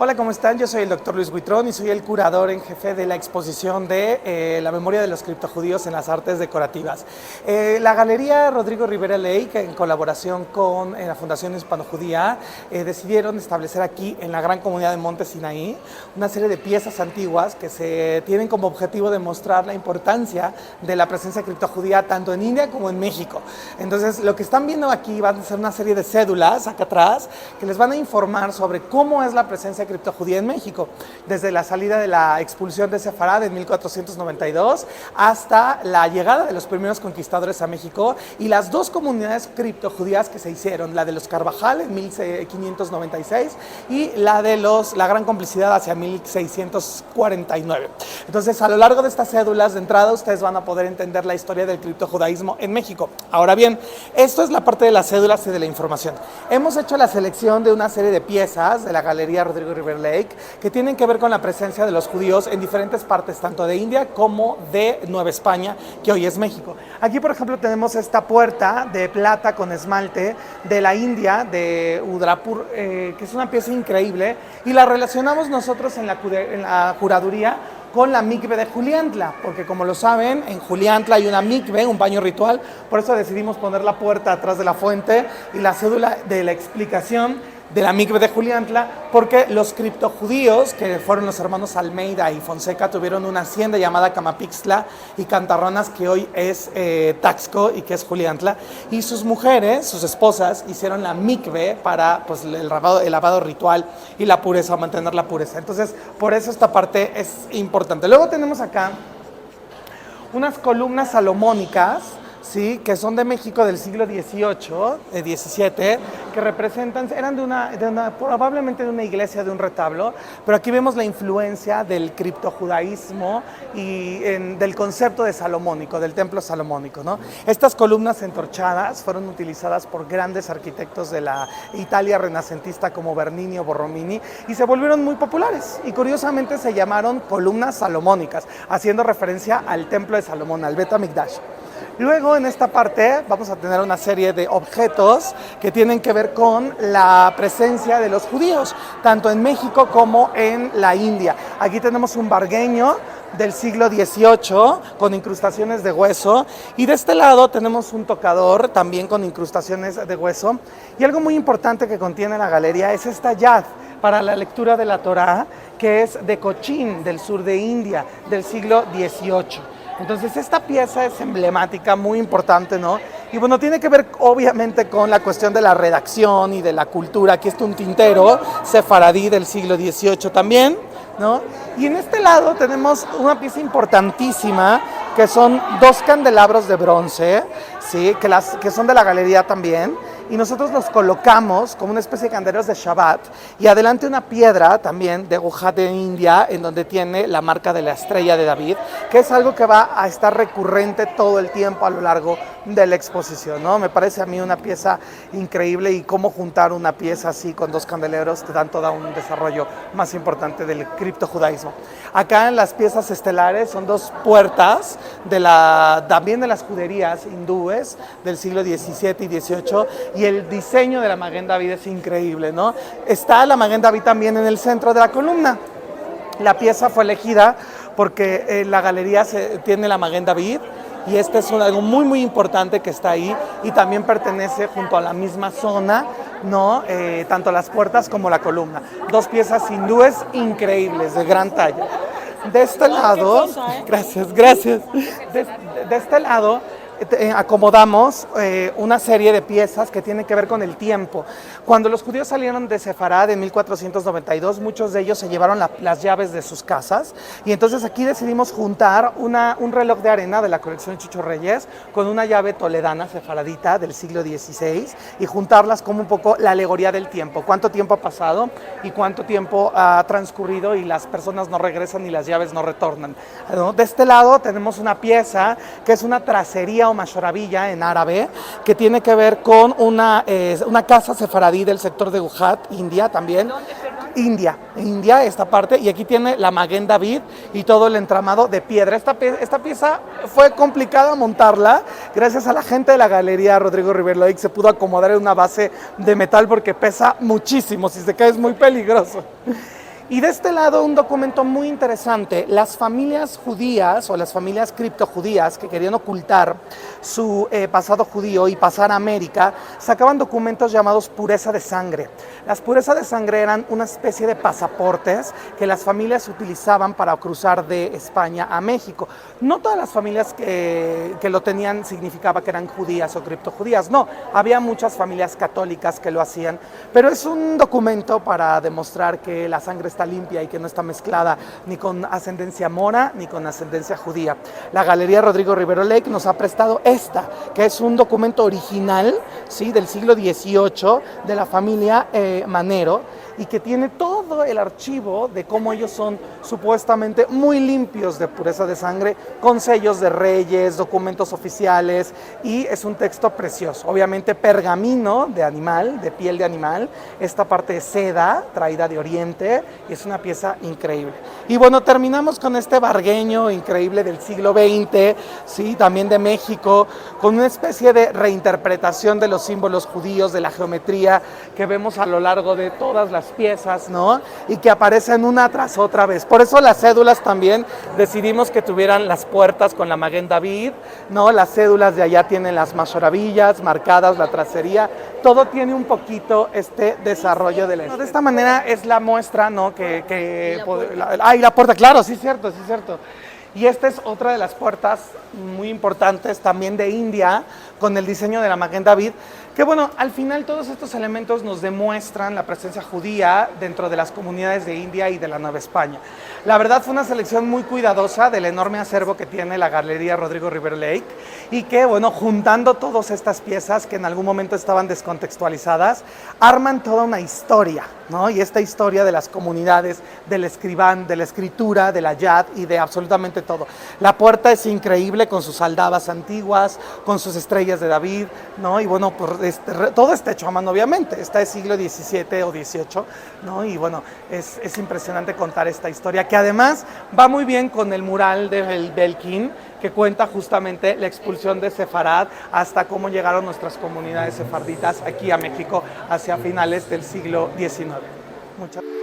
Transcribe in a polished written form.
Hola, ¿cómo están? Yo soy el Dr. Luis Huitrón y soy el curador en jefe de la exposición de la memoria de los criptojudíos en las artes decorativas. La Galería Rodrigo Rivera Lake, en colaboración con la Fundación Hispano-Judía, decidieron establecer aquí, en la gran comunidad de Monte Sinaí, una serie de piezas antiguas que se tienen como objetivo demostrar la importancia de la presencia criptojudía tanto en India como en México. Entonces, lo que están viendo aquí van a ser una serie de cédulas acá atrás que les van a informar sobre cómo es la presencia criptojudía en México, desde la salida de la expulsión de Sefarad en 1492 hasta la llegada de los primeros conquistadores a México y las dos comunidades criptojudías que se hicieron, la de los Carvajal en 1596 y la de la Gran Complicidad hacia 1649. Entonces, a lo largo de estas cédulas de entrada, ustedes van a poder entender la historia del criptojudaísmo en México. Ahora bien, esto es la parte de las cédulas y de la información. Hemos hecho la selección de una serie de piezas de la Galería Rodrigo Rivera Lake que tienen que ver con la presencia de los judíos en diferentes partes, tanto de India como de Nueva España, que hoy es México. Aquí, por ejemplo, tenemos esta puerta de plata con esmalte de la India, de Udaipur, que es una pieza increíble, y la relacionamos nosotros en la curaduría con la mikve de Juliantla, porque como lo saben, en Juliantla hay una mikve, un baño ritual, por eso decidimos poner la puerta atrás de la fuente y la cédula de la explicación de la mikve de Juliantla, porque los criptojudíos, que fueron los hermanos Almeida y Fonseca, tuvieron una hacienda llamada Camapixtla y Cantarronas, que hoy es Taxco y que es Juliantla, y sus mujeres, sus esposas, hicieron la mikve para pues, el lavado ritual y la pureza, mantener la pureza. Entonces, por eso esta parte es importante. Luego tenemos acá unas columnas salomónicas, ¿sí?, que son de México del siglo XVIII, XVII, que representan, eran probablemente de una iglesia, de un retablo, pero aquí vemos la influencia del criptojudaísmo y del concepto de salomónico, del templo salomónico, ¿no? Estas columnas entorchadas fueron utilizadas por grandes arquitectos de la Italia renacentista como Bernini o Borromini y se volvieron muy populares y curiosamente se llamaron columnas salomónicas, haciendo referencia al templo de Salomón, al Bet Hamikdash. Luego, en esta parte, vamos a tener una serie de objetos que tienen que ver con la presencia de los judíos, tanto en México como en la India. Aquí tenemos un vargueño del siglo XVIII con incrustaciones de hueso, y de este lado tenemos un tocador también con incrustaciones de hueso, y algo muy importante que contiene la galería es esta yad para la lectura de la Torá, que es de Cochin, del sur de India, del siglo XVIII. Entonces, esta pieza es emblemática, muy importante, ¿no? Y bueno, tiene que ver obviamente con la cuestión de la redacción y de la cultura. Aquí está un tintero sefaradí del siglo XVIII también, ¿no? Y en este lado tenemos una pieza importantísima, que son dos candelabros de bronce, ¿sí?, que son de la galería también, y nosotros los colocamos como una especie de candeleros de Shabbat, y adelante una piedra también de Gujarat de India, en donde tiene la marca de la estrella de David, que es algo que va a estar recurrente todo el tiempo a lo largo de la exposición, ¿no? Me parece a mí una pieza increíble, y cómo juntar una pieza así con dos candeleros te da un desarrollo más importante del criptojudaísmo. Acá en las piezas estelares son dos puertas también de las juderías hindúes del siglo XVII y XVIII, y el diseño de la Maguen David es increíble, ¿no? Está la Maguen David también en el centro de la columna. La pieza fue elegida porque la galería tiene la Maguen David, y este es algo muy muy importante que está ahí, y también pertenece junto a la misma zona, ¿no? Tanto las puertas como la columna. Dos piezas hindúes increíbles, de gran talla. De este lado, gracias. De este lado acomodamos una serie de piezas que tienen que ver con el tiempo. Cuando los judíos salieron de Sefarad en 1492, muchos de ellos se llevaron las llaves de sus casas, y entonces aquí decidimos juntar un reloj de arena de la colección Chucho Reyes con una llave toledana sefaradita del siglo XVI, y juntarlas como un poco la alegoría del tiempo, cuánto tiempo ha pasado y cuánto tiempo ha transcurrido, y las personas no regresan y las llaves no retornan, ¿no? De este lado tenemos una pieza que es una tracería o mashoravilla en árabe, que tiene que ver con una casa sefaradí del sector de Gujarat, India también. ¿Dónde, perdón? India, esta parte, y aquí tiene la Maguen David y todo el entramado de piedra. Esta pieza fue complicada montarla, gracias a la gente de la Galería Rodrigo Rivera Lake se pudo acomodar en una base de metal porque pesa muchísimo, si se cae es muy peligroso. Y de este lado, un documento muy interesante, las familias judías o las familias criptojudías que querían ocultar su pasado judío y pasar a América, sacaban documentos llamados pureza de sangre. Las purezas de sangre eran una especie de pasaportes que las familias utilizaban para cruzar de España a México. No todas las familias que lo tenían significaba que eran judías o criptojudías, no, había muchas familias católicas que lo hacían, pero es un documento para demostrar que la sangre está limpia y que no está mezclada ni con ascendencia mora ni con ascendencia judía. La Galería Rodrigo Rivero Lake nos ha prestado esta, que es un documento original, ¿sí?, del siglo XVIII de la familia Manero, y que tiene todo el archivo de cómo ellos son supuestamente muy limpios de pureza de sangre, con sellos de reyes, documentos oficiales, y es un texto precioso. Obviamente pergamino de animal, de piel de animal, esta parte de seda traída de Oriente, y es una pieza increíble. Y bueno, terminamos con este vargueño increíble del siglo XX, ¿sí?, también de México, con una especie de reinterpretación de los símbolos judíos, de la geometría que vemos a lo largo de todas las piezas, ¿no?, y que aparecen una tras otra vez. Por eso las cédulas también decidimos que tuvieran las puertas con la Maguen David, ¿no? Las cédulas de allá tienen las masorabillas marcadas, la tracería, todo tiene un poquito este desarrollo de la historia. De esta manera es la muestra, ¿no?, y la puerta, claro, sí es cierto, sí es cierto. Y esta es otra de las puertas muy importantes también de India, con el diseño de la Maguen David, que bueno, al final todos estos elementos nos demuestran la presencia judía dentro de las comunidades de India y de la Nueva España. La verdad fue una selección muy cuidadosa del enorme acervo que tiene la Galería Rodrigo Rivero Lake, y que bueno, juntando todas estas piezas que en algún momento estaban descontextualizadas, arman toda una historia, ¿no? Y esta historia de las comunidades, del escribán, de la escritura, de la yad y de absolutamente todo. La puerta es increíble con sus aldabas antiguas, con sus estrellas de David, ¿no? Y bueno, todo está hecho a mano, obviamente. Está del siglo XVII o XVIII, ¿no? Y bueno, es impresionante contar esta historia, que además va muy bien con el mural de Belkin, que cuenta justamente la expulsión de Sefarad hasta cómo llegaron nuestras comunidades sefarditas aquí a México hacia finales del siglo XIX. Muchas gracias.